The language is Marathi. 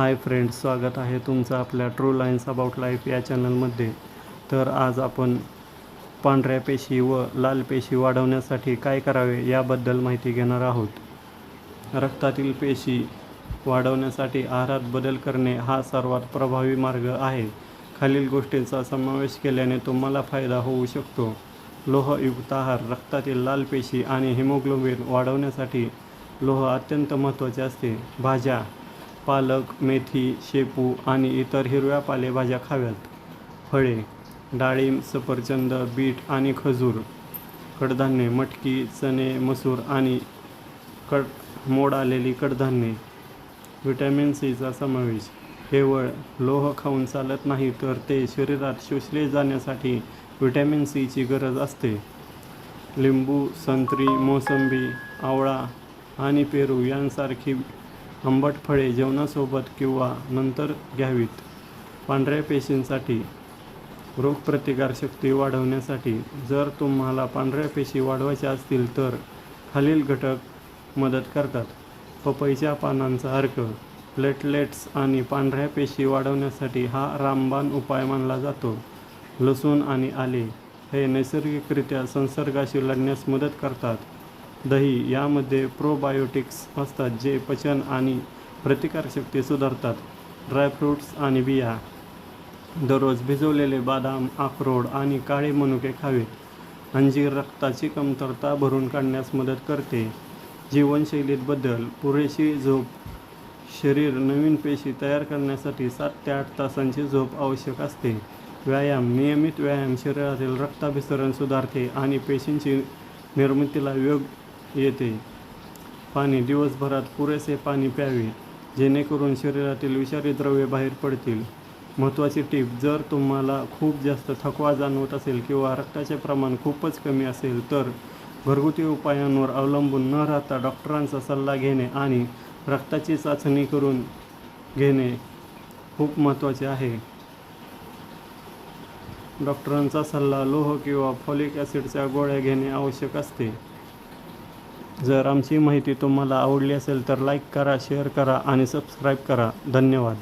हाय फ्रेंड्स, स्वागत आहे तुमचं आपल्या ट्रू लाईन्स अबाउट लाईफ या चॅनलमध्ये. तर आज आपण पांढऱ्या पेशी व लाल पेशी वाढवण्यासाठी काय करावे याबद्दल माहिती घेणार आहोत. रक्तातील पेशी वाढवण्यासाठी आहारात बदल करणे हा सर्वात प्रभावी मार्ग आहे. खालील गोष्टींचा समावेश केल्याने तुम्हाला फायदा होऊ शकतो. लोहयुक्त आहार. रक्तातील लाल पेशी आणि हिमोग्लोबिन वाढवण्यासाठी लोह अत्यंत महत्त्वाचे असते. भाज्या, पालक, मेथी, शेपू आणि इतर हिरव्या पालेभाज्या खाव्यात. फळे, डाळिंब, सफरचंद, बीट आणि खजूर. कडधान्ये, मटकी, चणे, मसूर आणि मोड आलेली कडधान्ये. व्हिटॅमिन सीचा समावेश. केवळ लोह खाऊन चालत नाही, तर ते शरीरात शोषले जाण्यासाठी व्हिटॅमिन सीची गरज असते. लिंबू, संत्री, मोसंबी, आवळा आणि पेरू यांसारखी आंबट फळे जेवणासोबत किंवा नंतर घ्यावीत. पांढऱ्या पेशींसाठी. रोगप्रतिकारशक्ती वाढवण्यासाठी. जर तुम्हाला पांढऱ्या पेशी वाढवायच्या असतील तर खालील घटक मदत करतात. पपईच्या पानांचा अर्क. प्लेटलेट्स आणि पांढऱ्या पेशी वाढवण्यासाठी हा रामबाण उपाय मानला जातो. लसूण आणि आले हे नैसर्गिकरित्या संसर्गाशी लढण्यास मदत करतात. दही, यामध्ये प्रोबायोटिक्स असतात जे पचन आणि प्रतिकारशक्ती सुधारतात. ड्रायफ्रूट्स आणि बिया. दररोज भिजवलेले बदाम, अक्रोड आणि काळे मनुके खावेत. अंजीर रक्ताची कमतरता भरून काढण्यास मदत करते. जीवनशैलीत बदल. पुरेशी झोप. शरीर नवीन पेशी तयार करण्यासाठी 7 ते 8 तासांची झोप आवश्यक असते. व्यायाम. नियमित व्यायाम शरीरातील रक्ताभिसरण सुधारते आणि पेशींची निर्मितीला वेग येते. पाणी. दिवसभरात पुरेसे पाणी प्यावे जेणेकरून शरीरातील विषारी द्रव्ये बाहेर पडतील. महत्त्वाची टीप. जर तुम्हाला खूप जास्त थकवा जाणवत असेल किंवा रक्ताचे प्रमाण खूपच कमी असेल तर घरगुती उपायांवर अवलंबून न राहता डॉक्टरांचा सल्ला घेणे आणि रक्ताची चाचणी करून घेणे खूप महत्त्वाचे आहे. डॉक्टरांचा सल्ला, लोह किंवा फॉलिक ॲसिडच्या गोळ्या घेणे आवश्यक असते. जर आमची माहिती तुम्हाला आवडली असेल तर लाईक करा, शेअर करा आणि सबस्क्राईब करा. धन्यवाद.